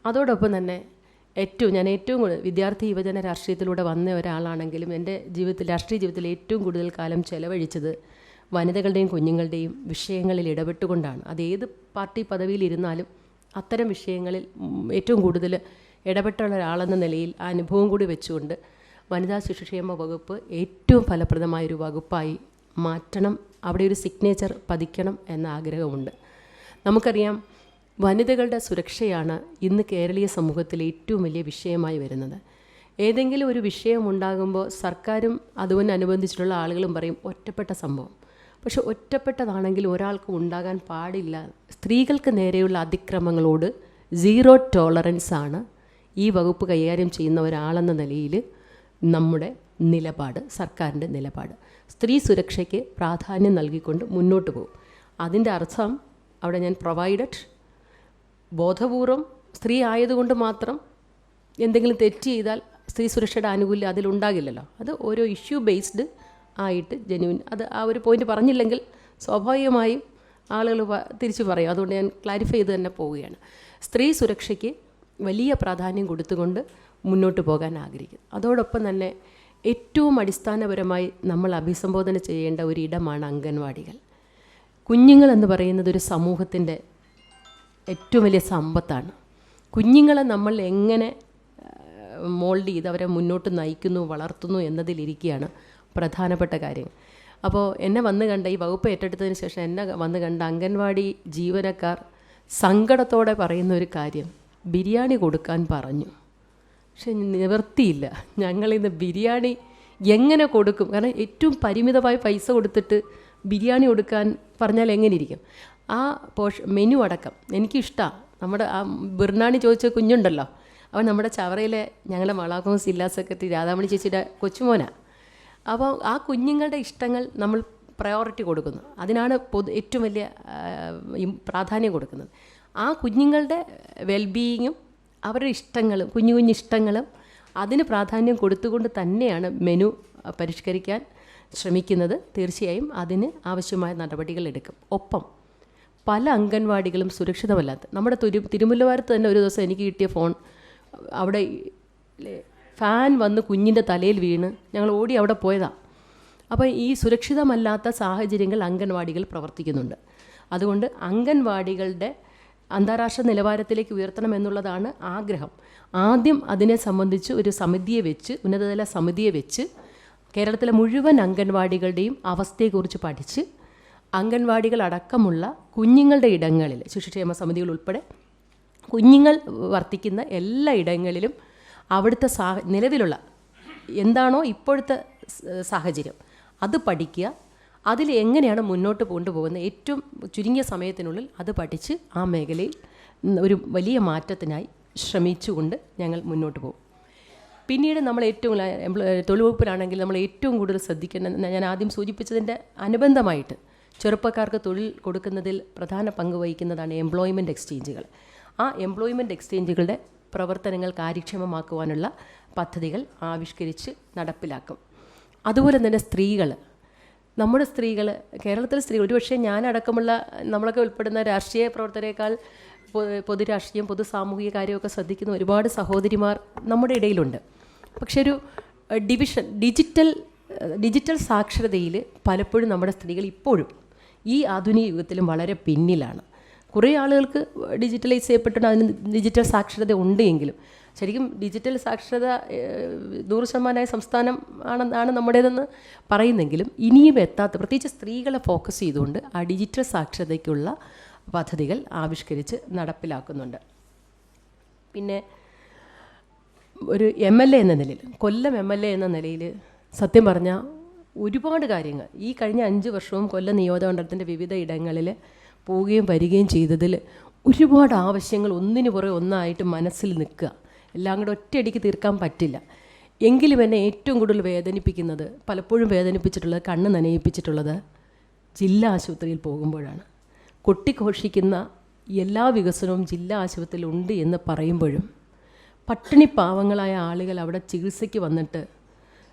അതോടൊപ്പം തന്നെ ഞാൻ ഏറ്റവും കൂടുതൽ വിദ്യാർത്ഥി യുവജന രാഷ്ട്രീയത്തിലൂടെ വന്ന ഒരാളാണെങ്കിലും എൻ്റെ രാഷ്ട്രീയ ജീവിതത്തിൽ ഏറ്റവും കൂടുതൽ കാലം ചെലവഴിച്ചത് വനിതകളുടെയും കുഞ്ഞുങ്ങളുടെയും വിഷയങ്ങളിൽ ഇടപെട്ടുകൊണ്ടാണ്. അതേത് പാർട്ടി പദവിയിലിരുന്നാലും അത്തരം വിഷയങ്ങളിൽ ഏറ്റവും കൂടുതൽ ഇടപെട്ടുള്ള ഒരാളെന്ന നിലയിൽ ആ അനുഭവം കൂടി വെച്ചുകൊണ്ട് വനിതാ ശിശുക്ഷേമ വകുപ്പ് ഏറ്റവും ഫലപ്രദമായൊരു വകുപ്പായി മാറ്റണം, അവിടെ ഒരു സിഗ്നേച്ചർ പതിക്കണം എന്ന ആഗ്രഹമുണ്ട്. നമുക്കറിയാം, വനിതകളുടെ സുരക്ഷയാണ് ഇന്ന് കേരളീയ സമൂഹത്തിലെ ഏറ്റവും വലിയ വിഷയമായി വരുന്നത്. ഏതെങ്കിലും ഒരു വിഷയം ഉണ്ടാകുമ്പോൾ സർക്കാരും അതുകൊണ്ടനുബന്ധിച്ചിട്ടുള്ള ആളുകളും പറയും ഒറ്റപ്പെട്ട സംഭവം. പക്ഷെ ഒറ്റപ്പെട്ടതാണെങ്കിൽ ഒരാൾക്കും ഉണ്ടാകാൻ പാടില്ല. സ്ത്രീകൾക്ക് നേരെയുള്ള അതിക്രമങ്ങളോട് 0 ടോളറൻസ് ആണ് ഈ വകുപ്പ് കൈകാര്യം ചെയ്യുന്ന ഒരാളെന്ന നിലയിൽ നമ്മുടെ നിലപാട്, സർക്കാരിൻ്റെ നിലപാട്. സ്ത്രീ സുരക്ഷയ്ക്ക് പ്രാധാന്യം നൽകിക്കൊണ്ട് മുന്നോട്ട് പോകും. അതിൻ്റെ അർത്ഥം അവിടെ ഞാൻ പ്രൊവൈഡഡ്, ബോധപൂർവം സ്ത്രീ ആയതുകൊണ്ട് മാത്രം എന്തെങ്കിലും തെറ്റ് ചെയ്താൽ സ്ത്രീ സുരക്ഷയുടെ ആനുകൂല്യം അതിലുണ്ടാകില്ലല്ലോ. അത് ഓരോ ഇഷ്യൂ ബേസ്ഡ് ആയിട്ട് ജെന്യുവിൻ, അത് ആ ഒരു പോയിന്റ് പറഞ്ഞില്ലെങ്കിൽ സ്വാഭാവികമായും ആളുകൾ തിരിച്ചു പറയും. അതുകൊണ്ട് ഞാൻ ക്ലാരിഫൈ ചെയ്ത് തന്നെ പോവുകയാണ്. സ്ത്രീ സുരക്ഷയ്ക്ക് വലിയ പ്രാധാന്യം കൊടുത്തുകൊണ്ട് മുന്നോട്ട് പോകാൻ ആഗ്രഹിക്കുന്നു. അതോടൊപ്പം തന്നെ ഏറ്റവും അടിസ്ഥാനപരമായി നമ്മൾ അഭിസംബോധന ചെയ്യേണ്ട ഒരിടമാണ് അംഗൻവാടികൾ. കുഞ്ഞുങ്ങൾ എന്ന് പറയുന്നത് ഒരു സമൂഹത്തിൻ്റെ ഏറ്റവും വലിയ സമ്പത്താണ്. കുഞ്ഞുങ്ങളെ നമ്മൾ എങ്ങനെ മോൾഡ് ചെയ്ത് അവരെ മുന്നോട്ട് നയിക്കുന്നു, വളർത്തുന്നു എന്നതിലിരിക്കുകയാണ് പ്രധാനപ്പെട്ട കാര്യം. അപ്പോൾ എന്നെ വന്ന് കണ്ട, ഈ വകുപ്പ് ഏറ്റെടുത്തതിന് ശേഷം എന്നെ വന്ന് കണ്ട അംഗൻവാടി ജീവനക്കാർ സങ്കടത്തോടെ പറയുന്ന ഒരു കാര്യം, ബിരിയാണി കൊടുക്കാൻ പറഞ്ഞു. പക്ഷെ നിവർത്തിയില്ല. ഞങ്ങളിന്ന് ബിരിയാണി എങ്ങനെ കൊടുക്കും? കാരണം ഏറ്റവും പരിമിതമായ പൈസ കൊടുത്തിട്ട് ബിരിയാണി കൊടുക്കാൻ പറഞ്ഞാൽ എങ്ങനെ ഇരിക്കും? ആ മെനു അടക്കം എനിക്കിഷ്ടമാണ്. നമ്മുടെ ആ ബിർണാണി ചോദിച്ച കുഞ്ഞുണ്ടല്ലോ, അവൻ നമ്മുടെ ചവറയിലെ ഞങ്ങളുടെ മളാക്കോസ് ജില്ലാ സെക്രട്ടറി രാധാമണി ചേച്ചിയുടെ കൊച്ചുമോനാണ്. അപ്പോൾ ആ കുഞ്ഞുങ്ങളുടെ ഇഷ്ടങ്ങൾ നമ്മൾ പ്രയോറിറ്റി കൊടുക്കുന്നു. അതിനാണ് ഏറ്റവും വലിയ പ്രാധാന്യം കൊടുക്കുന്നത്. ആ കുഞ്ഞുങ്ങളുടെ വെൽബീയിങ്ങും അവരുടെ ഇഷ്ടങ്ങളും കുഞ്ഞു കുഞ്ഞു ഇഷ്ടങ്ങളും അതിന് പ്രാധാന്യം കൊടുത്തുകൊണ്ട് തന്നെയാണ് മെനു പരിഷ്കരിക്കാൻ ശ്രമിക്കുന്നത്. തീർച്ചയായും അതിന് ആവശ്യമായ നടപടികൾ എടുക്കും. ഒപ്പം പല അംഗൻവാടികളും സുരക്ഷിതമല്ലാത്ത, നമ്മുടെ തിരുമുല്ലവാരത്ത് തന്നെ ഒരു ദിവസം എനിക്ക് കിട്ടിയ ഫോൺ, അവിടെ ഫാൻ വന്ന് കുഞ്ഞിൻ്റെ തലയിൽ വീണ് ഞങ്ങൾ ഓടി അവിടെ പോയതാണ്. അപ്പോൾ ഈ സുരക്ഷിതമല്ലാത്ത സാഹചര്യങ്ങൾ അംഗൻവാടികൾ പ്രവർത്തിക്കുന്നുണ്ട്. അതുകൊണ്ട് അംഗൻവാടികളുടെ അന്താരാഷ്ട്ര നിലവാരത്തിലേക്ക് ഉയർത്തണമെന്നുള്ളതാണ് ആഗ്രഹം. ആദ്യം അതിനെ സംബന്ധിച്ച് ഒരു സമിതിയെ വെച്ച്, ഉന്നതതല സമിതിയെ വെച്ച് കേരളത്തിലെ മുഴുവൻ അംഗൻവാടികളുടെയും അവസ്ഥയെക്കുറിച്ച് പഠിച്ച് അംഗൻവാടികൾ അടക്കമുള്ള കുഞ്ഞുങ്ങളുടെ ഇടങ്ങളിൽ, ശിശുക്ഷേമ സമിതികൾ ഉൾപ്പെടെ കുഞ്ഞുങ്ങൾ വർത്തിക്കുന്ന എല്ലാ ഇടങ്ങളിലും അവിടുത്തെ നിലവിലുള്ള എന്താണോ ഇപ്പോഴത്തെ സാഹചര്യം അത് പഠിക്കുക. അതിൽ എങ്ങനെയാണ് മുന്നോട്ട് കൊണ്ടുപോകുന്നത്, ഏറ്റവും ചുരുങ്ങിയ സമയത്തിനുള്ളിൽ അത് പഠിച്ച് ആ മേഖലയിൽ ഒരു വലിയ മാറ്റത്തിനായി ശ്രമിച്ചുകൊണ്ട് ഞങ്ങൾ മുന്നോട്ട് പോകും. പിന്നീട് നമ്മൾ ഏറ്റവും തൊഴിൽ വകുപ്പിലാണെങ്കിൽ നമ്മൾ ഏറ്റവും കൂടുതൽ ശ്രദ്ധിക്കേണ്ട, ഞാൻ ആദ്യം സൂചിപ്പിച്ചതിൻ്റെ അനുബന്ധമായിട്ട് ചെറുപ്പക്കാർക്ക് തൊഴിൽ കൊടുക്കുന്നതിൽ പ്രധാന പങ്ക് വഹിക്കുന്നതാണ് എംപ്ലോയ്മെൻറ്റ് എക്സ്ചേഞ്ചുകൾ. ആ എംപ്ലോയ്മെൻറ്റ് എക്സ്ചേഞ്ചുകളുടെ പ്രവർത്തനങ്ങൾ കാര്യക്ഷമമാക്കുവാനുള്ള പദ്ധതികൾ ആവിഷ്കരിച്ച് നടപ്പിലാക്കും. അതുപോലെ തന്നെ സ്ത്രീകൾ, നമ്മുടെ സ്ത്രീകൾ, കേരളത്തിലെ സ്ത്രീകൾ, ഒരുപക്ഷെ ഞാനടക്കമുള്ള നമ്മളൊക്കെ ഉൾപ്പെടുന്ന രാഷ്ട്രീയ പ്രവർത്തനേക്കാൾ പൊതുരാഷ്ട്രീയം, പൊതു സാമൂഹിക കാര്യമൊക്കെ ശ്രദ്ധിക്കുന്ന ഒരുപാട് സഹോദരിമാർ നമ്മുടെ ഇടയിലുണ്ട്. പക്ഷെ ഒരു ഡിജിറ്റൽ സാക്ഷരതയിൽ പലപ്പോഴും നമ്മുടെ സ്ത്രീകൾ ഇപ്പോഴും ഈ ആധുനിക യുഗത്തിലും വളരെ പിന്നിലാണ്. കുറേ ആളുകൾക്ക് ഡിജിറ്റലൈസ് ചെയ്യപ്പെട്ടിട്ട് അതിന് ഡിജിറ്റൽ സാക്ഷരത ഉണ്ട് എങ്കിലും ശരിക്കും ഡിജിറ്റൽ സാക്ഷരത 100% സംസ്ഥാനം ആണ് നമ്മുടേതെന്ന് പറയുന്നെങ്കിലും ഇനിയും എത്താത്ത, പ്രത്യേകിച്ച് സ്ത്രീകളെ ഫോക്കസ് ചെയ്തുകൊണ്ട് ആ ഡിജിറ്റൽ സാക്ഷരതയ്ക്കുള്ള പദ്ധതികൾ ആവിഷ്കരിച്ച് നടപ്പിലാക്കുന്നുണ്ട്. പിന്നെ ഒരു MLA എന്ന നിലയിൽ, കൊല്ലം MLA എന്ന നിലയിൽ സത്യം പറഞ്ഞാൽ ഒരുപാട് കാര്യങ്ങൾ ഈ കഴിഞ്ഞ 5 വർഷവും കൊല്ലം നിയോജകമണ്ഡലത്തിൻ്റെ വിവിധ ഇടങ്ങളിൽ പോവുകയും വരികയും ചെയ്തതിൽ ഒരുപാട് ആവശ്യങ്ങൾ ഒന്നിനു പുറകെ ഒന്നായിട്ട് മനസ്സിൽ നിൽക്കുക. എല്ലാം കൂടെ ഒറ്റയടിക്ക് തീർക്കാൻ പറ്റില്ല. എങ്കിലും എന്നെ ഏറ്റവും കൂടുതൽ വേദനിപ്പിക്കുന്നത്, പലപ്പോഴും വേദനിപ്പിച്ചിട്ടുള്ളത്, കണ്ണ് നനയിപ്പിച്ചിട്ടുള്ളത് ജില്ലാ ആശുപത്രിയിൽ പോകുമ്പോഴാണ്. കൊട്ടിഘോഷിക്കുന്ന എല്ലാ വികസനവും ജില്ലാ ആശുപത്രിയിൽ ഉണ്ട് എന്ന് പറയുമ്പോഴും പട്ടിണി പാവങ്ങളായ ആളുകൾ അവിടെ ചികിത്സയ്ക്ക് വന്നിട്ട്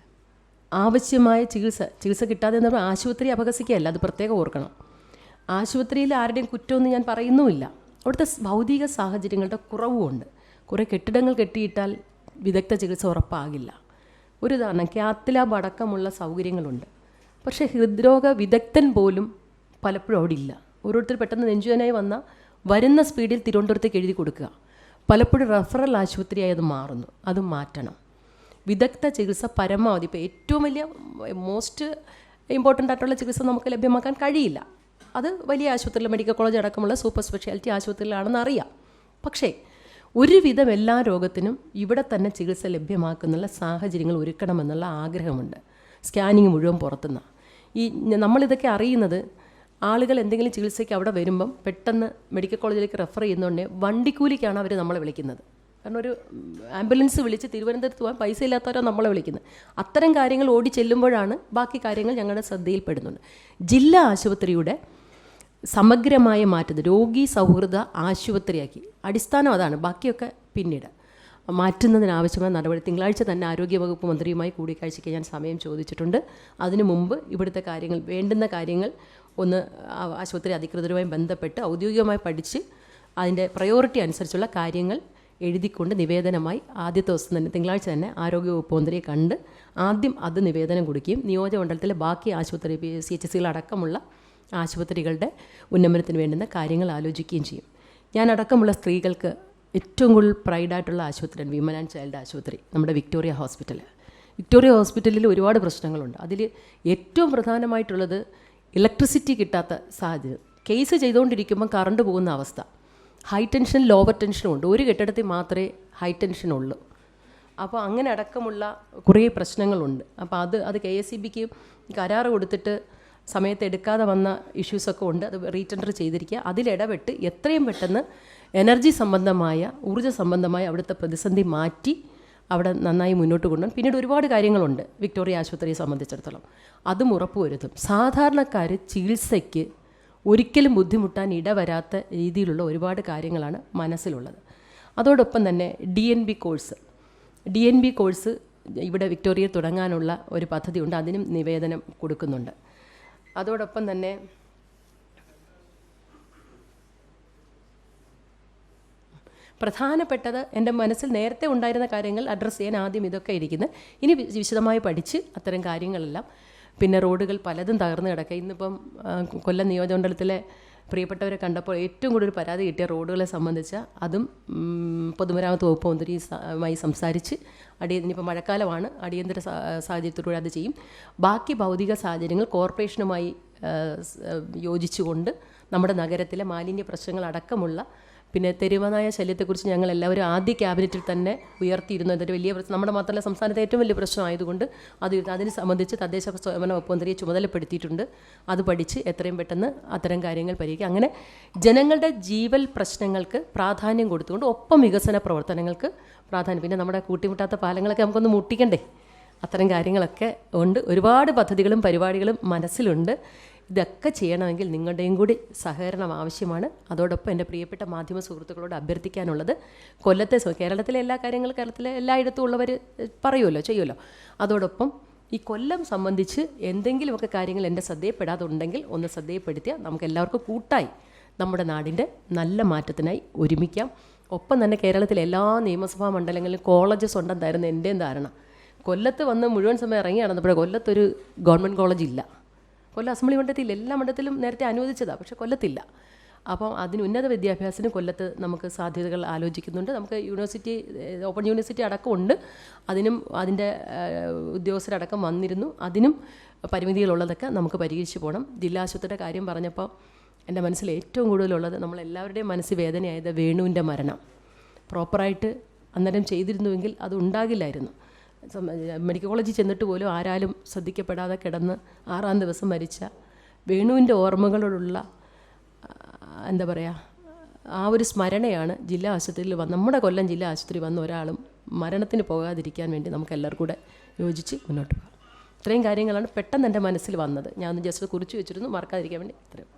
ആവശ്യമായ ചികിത്സ കിട്ടാതെ എന്ന് പറഞ്ഞാൽ ആശുപത്രി അപഹസിക്കുകയല്ല, അത് പ്രത്യേകം ഓർക്കണം. ആശുപത്രിയിൽ ആരുടെയും കുറ്റമൊന്നും ഞാൻ പറയുന്നുമില്ല. അവിടുത്തെ ഭൗതിക സാഹചര്യങ്ങളുടെ കുറവുമുണ്ട്. കുറേ കെട്ടിടങ്ങൾ കെട്ടിയിട്ടാൽ വിദഗ്ധ ചികിത്സ ഉറപ്പാകില്ല. ഒരു ഉദാഹരണം, കാത്ത് ലാബ് അടക്കമുള്ള സൗകര്യങ്ങളുണ്ട്. പക്ഷേ ഹൃദ്രോഗ വിദഗ്ധൻ പോലും പലപ്പോഴും അവിടെ ഇല്ല. ഓരോരുത്തർ പെട്ടെന്ന് നെഞ്ചുവേദനയായി വന്നാൽ വരുന്ന സ്പീഡിൽ തിരുവനന്തപുരത്തേക്ക് എഴുതി കൊടുക്കുക. പലപ്പോഴും റെഫറൽ ആശുപത്രിയായി അത് മാറുന്നു. അത് മാറ്റണം. വിദഗ്ധ ചികിത്സ പരമാവധി, ഇപ്പോൾ ഏറ്റവും വലിയ മോസ്റ്റ് ഇമ്പോർട്ടൻ്റ് ആയിട്ടുള്ള ചികിത്സ നമുക്ക് ലഭ്യമാക്കാൻ കഴിയില്ല. അത് വലിയ ആശുപത്രിയിൽ, മെഡിക്കൽ കോളേജ് അടക്കമുള്ള സൂപ്പർ സ്പെഷ്യാലിറ്റി ആശുപത്രിയിലാണെന്ന് അറിയാം. പക്ഷേ ഒരുവിധം എല്ലാ രോഗത്തിനും ഇവിടെ തന്നെ ചികിത്സ ലഭ്യമാക്കുന്നുള്ള സാഹചര്യങ്ങൾ ഒരുക്കണമെന്നുള്ള ആഗ്രഹമുണ്ട്. സ്കാനിങ് മുഴുവൻ പുറത്തുനിന്ന്. നമ്മളിതൊക്കെ അറിയുന്നത് ആളുകൾ എന്തെങ്കിലും ചികിത്സയ്ക്ക് അവിടെ വരുമ്പം പെട്ടെന്ന് മെഡിക്കൽ കോളേജിലേക്ക് റെഫർ ചെയ്യുന്നതുകൊണ്ട് വണ്ടിക്കൂലിക്കാണ് അവർ നമ്മളെ വിളിക്കുന്നത്. കാരണം ഒരു ആംബുലൻസ് വിളിച്ച് തിരുവനന്തപുരത്ത് പോകാൻ പൈസ ഇല്ലാത്തവരോ നമ്മളെ വിളിക്കുന്നത്. അത്തരം കാര്യങ്ങൾ ഓടി ചെല്ലുമ്പോഴാണ് ബാക്കി കാര്യങ്ങൾ ഞങ്ങളുടെ ശ്രദ്ധയിൽപ്പെടുന്നുണ്ട്. ജില്ലാ ആശുപത്രിയുടെ സമഗ്രമായ മാറ്റത് രോഗി സൗഹൃദ ആശുപത്രിയാക്കി, അടിസ്ഥാനം അതാണ്, ബാക്കിയൊക്കെ പിന്നീട് മാറ്റുന്നതിനാവശ്യമായ നടപടി തിങ്കളാഴ്ച തന്നെ ആരോഗ്യവകുപ്പ് മന്ത്രിയുമായി കൂടിക്കാഴ്ചയ്ക്ക് ഞാൻ സമയം ചോദിച്ചിട്ടുണ്ട്. അതിനു മുമ്പ് ഇവിടുത്തെ കാര്യങ്ങൾ, വേണ്ടുന്ന കാര്യങ്ങൾ ഒന്ന് ആശുപത്രി അധികൃതരുമായി ബന്ധപ്പെട്ട് ഔദ്യോഗികമായി പഠിച്ച് അതിൻ്റെ പ്രയോറിറ്റി അനുസരിച്ചുള്ള കാര്യങ്ങൾ എഴുതിക്കൊണ്ട് നിവേദനമായി ആദ്യത്തെ ദിവസം തന്നെ തിങ്കളാഴ്ച തന്നെ ആരോഗ്യവകുപ്പ് മന്ത്രിയെ കണ്ട് ആദ്യം അത് നിവേദനം കൊടുക്കുകയും നിയോജകമണ്ഡലത്തിലെ ബാക്കി ആശുപത്രി CHC അടക്കമുള്ള ആശുപത്രികളുടെ ഉന്നമനത്തിന് വേണ്ടുന്ന കാര്യങ്ങൾ ആലോചിക്കുകയും ചെയ്യും. ഞാനടക്കമുള്ള സ്ത്രീകൾക്ക് ഏറ്റവും കൂടുതൽ പ്രൈഡായിട്ടുള്ള ആശുപത്രിയാണ് വിമൻ ആൻഡ് ചൈൽഡ് ആശുപത്രി, നമ്മുടെ വിക്ടോറിയ ഹോസ്പിറ്റൽ. വിക്ടോറിയ ഹോസ്പിറ്റലിൽ ഒരുപാട് പ്രശ്നങ്ങളുണ്ട്. അതിൽ ഏറ്റവും പ്രധാനമായിട്ടുള്ളത് ഇലക്ട്രിസിറ്റി കിട്ടാത്ത സാഹചര്യം. കേസ് ചെയ്തുകൊണ്ടിരിക്കുമ്പോൾ കറണ്ട് പോകുന്ന അവസ്ഥ. ഹൈ ടെൻഷൻ ലോവർ ടെൻഷനും ഉണ്ട്. ഒരു കെട്ടിടത്തിൽ മാത്രമേ ഹൈ ടെൻഷനുള്ളൂ. അപ്പോൾ അങ്ങനെ അടക്കമുള്ള കുറേ പ്രശ്നങ്ങളുണ്ട്. അപ്പോൾ അത് KSEBക്ക് കരാറ് കൊടുത്തിട്ട് സമയത്ത് എടുക്കാതെ വന്ന ഇഷ്യൂസൊക്കെ ഉണ്ട്. അത് റീടെൻഡർ ചെയ്തിരിക്കുക. അതിലിടപെട്ട് എത്രയും പെട്ടെന്ന് എനർജി സംബന്ധമായ, ഊർജ്ജ സംബന്ധമായ അവിടുത്തെ പ്രതിസന്ധി മാറ്റി അവിടെ നന്നായി മുന്നോട്ട് കൊണ്ടുപോകും. പിന്നീട് ഒരുപാട് കാര്യങ്ങളുണ്ട് വിക്ടോറിയ ആശുപത്രിയെ സംബന്ധിച്ചിടത്തോളം. അതും ഉറപ്പുവരുത്തും. സാധാരണക്കാർ ചികിത്സയ്ക്ക് ഒരിക്കലും ബുദ്ധിമുട്ടാൻ ഇടവരാത്ത രീതിയിലുള്ള ഒരുപാട് കാര്യങ്ങളാണ് മനസ്സിലുള്ളത്. അതോടൊപ്പം തന്നെ DNB കോഴ്സ് ഇവിടെ വിക്ടോറിയയിൽ തുടങ്ങാനുള്ള ഒരു പദ്ധതിയുണ്ട്. അതിനും നിവേദനം കൊടുക്കുന്നുണ്ട്. അതോടൊപ്പം തന്നെ പ്രധാനപ്പെട്ടത് എൻ്റെ മനസ്സിൽ നേരത്തെ ഉണ്ടായിരുന്ന കാര്യങ്ങൾ അഡ്രസ്സ് ചെയ്യാൻ ആദ്യം ഇതൊക്കെ ഇരിക്കുന്നത്. ഇനി വിശദമായി പഠിച്ച് അത്തരം കാര്യങ്ങളെല്ലാം. പിന്നെ റോഡുകൾ പലതും തകർന്ന് കിടക്കുക. ഇന്നിപ്പം കൊല്ലം നിയോജകമണ്ഡലത്തിലെ പ്രിയപ്പെട്ടവരെ കണ്ടപ്പോൾ ഏറ്റവും കൂടുതൽ പരാതി കിട്ടിയ റോഡുകളെ സംബന്ധിച്ച അതും പൊതുമരാമത്ത് വകുപ്പ് മന്ത്രിയുമായി സംസാരിച്ച് ഇനിയിപ്പോൾ മഴക്കാലമാണ്, അടിയന്തര സാഹചര്യത്തിലൂടെ അത് ചെയ്യും. ബാക്കി ഭൗതിക സാഹചര്യങ്ങൾ കോർപ്പറേഷനുമായി യോജിച്ചുകൊണ്ട് നമ്മുടെ നഗരത്തിലെ മാലിന്യ പ്രശ്നങ്ങൾ അടക്കമുള്ള, പിന്നെ തെരുവനായ ശല്യത്തെക്കുറിച്ച് ഞങ്ങൾ എല്ലാവരും ആദ്യ ക്യാബിനറ്റിൽ തന്നെ ഉയർത്തിയിരുന്നു. അതൊരു വലിയ പ്രശ്നം, നമ്മുടെ മാത്രമല്ല സംസ്ഥാനത്തെ ഏറ്റവും വലിയ പ്രശ്നമായതുകൊണ്ട് അതിനെ സംബന്ധിച്ച് തദ്ദേശ സ്വയംഭരണ വകുപ്പ് മന്ത്രിയെ ചുമതലപ്പെടുത്തിയിട്ടുണ്ട്. അത് പഠിച്ച് എത്രയും പെട്ടെന്ന് അത്തരം കാര്യങ്ങൾ പരിഹരിക്കുക. അങ്ങനെ ജനങ്ങളുടെ ജീവൽ പ്രശ്നങ്ങൾക്ക് പ്രാധാന്യം കൊടുത്തുകൊണ്ട് ഒപ്പം വികസന പ്രവർത്തനങ്ങൾക്ക് പ്രാധാന്യം. പിന്നെ നമ്മുടെ കൂട്ടിമുട്ടാത്ത പാലങ്ങളൊക്കെ നമുക്കൊന്ന് മുട്ടിക്കണ്ടേ? അത്തരം കാര്യങ്ങളൊക്കെ ഉണ്ട്. ഒരുപാട് പദ്ധതികളും പരിപാടികളും മനസ്സിലുണ്ട്. ഇതൊക്കെ ചെയ്യണമെങ്കിൽ നിങ്ങളുടെയും കൂടി സഹകരണം ആവശ്യമാണ്. അതോടൊപ്പം എൻ്റെ പ്രിയപ്പെട്ട മാധ്യമ സുഹൃത്തുക്കളോട് അഭ്യർത്ഥിക്കാനുള്ളത്, കേരളത്തിലെ എല്ലാ കാര്യങ്ങളും കേരളത്തിലെ എല്ലായിടത്തും ഉള്ളവർ പറയുമല്ലോ, ചെയ്യുമല്ലോ. അതോടൊപ്പം ഈ കൊല്ലം സംബന്ധിച്ച് എന്തെങ്കിലുമൊക്കെ കാര്യങ്ങൾ എൻ്റെ ശ്രദ്ധയിൽപ്പെടാതെ ഉണ്ടെങ്കിൽ ഒന്ന് ശ്രദ്ധയിൽപ്പെടുത്തിയാൽ നമുക്ക് എല്ലാവർക്കും കൂട്ടായി നമ്മുടെ നാടിൻ്റെ നല്ല മാറ്റത്തിനായി ഒരുമിക്കാം. ഒപ്പം തന്നെ കേരളത്തിലെ എല്ലാ നിയമസഭാ മണ്ഡലങ്ങളിലും കോളേജസ് ഉണ്ടെന്നായിരുന്നു എൻ്റെയും ധാരണ. കൊല്ലത്ത് വന്ന് മുഴുവൻ സമയം ഇറങ്ങി നടന്നപ്പോൾ കൊല്ലത്തൊരു ഗവൺമെൻറ് കോളേജ് ഇല്ല. കൊല്ലം അസംബ്ലി മണ്ഡലത്തിൽ എല്ലാ മണ്ഡലത്തിലും നേരത്തെ അനുവദിച്ചതാണ്, പക്ഷേ കൊല്ലത്തില്ല. അപ്പം അതിന് ഉന്നത വിദ്യാഭ്യാസത്തിന് കൊല്ലത്ത് നമുക്ക് സാധ്യതകൾ ആലോചിക്കുന്നുണ്ട്. നമുക്ക് യൂണിവേഴ്സിറ്റി, ഓപ്പൺ യൂണിവേഴ്സിറ്റി അടക്കമുണ്ട്. അതിനും അതിൻ്റെ ഉദ്യോഗസ്ഥരടക്കം വന്നിരുന്നു. അതിനും പരിമിതികളുള്ളതൊക്കെ നമുക്ക് പരിഹരിച്ച് പോകണം. ജില്ലാ ആശുപത്രിയുടെ കാര്യം പറഞ്ഞപ്പോൾ എൻ്റെ മനസ്സിൽ ഏറ്റവും കൂടുതലുള്ളത്, നമ്മളെല്ലാവരുടെയും മനസ്സിൽ വേദനയായത് വേണുവിൻ്റെ മരണം. പ്രോപ്പറായിട്ട് അന്നേരം ചെയ്തിരുന്നുവെങ്കിൽ അത് ഉണ്ടാകില്ലായിരുന്നു. മെഡിക്കൽ കോളേജിൽ ചെന്നിട്ട് പോലും ആരാലും ശ്രദ്ധിക്കപ്പെടാതെ കിടന്ന് 6-ാം ദിവസം മരിച്ച വേണുവിൻ്റെ ഓർമ്മകളോടുള്ള എന്താ പറയുക, ആ ഒരു സ്മരണയാണ് ജില്ലാ ആശുപത്രിയിൽ നമ്മുടെ കൊല്ലം ജില്ലാ ആശുപത്രി വന്ന ഒരാളും മരണത്തിന് പോകാതിരിക്കാൻ വേണ്ടി നമുക്ക് എല്ലാവർക്കും കൂടെ യോജിച്ച് മുന്നോട്ട് പോകാം. ഇത്രയും കാര്യങ്ങളാണ് പെട്ടെന്ന് എൻ്റെ മനസ്സിൽ വന്നത്. ഞാൻ ഒന്ന് ജസ്റ്റ് കുറിച്ച് വെച്ചിരുന്നു, മറക്കാതിരിക്കാൻ വേണ്ടി. ഇത്രയും.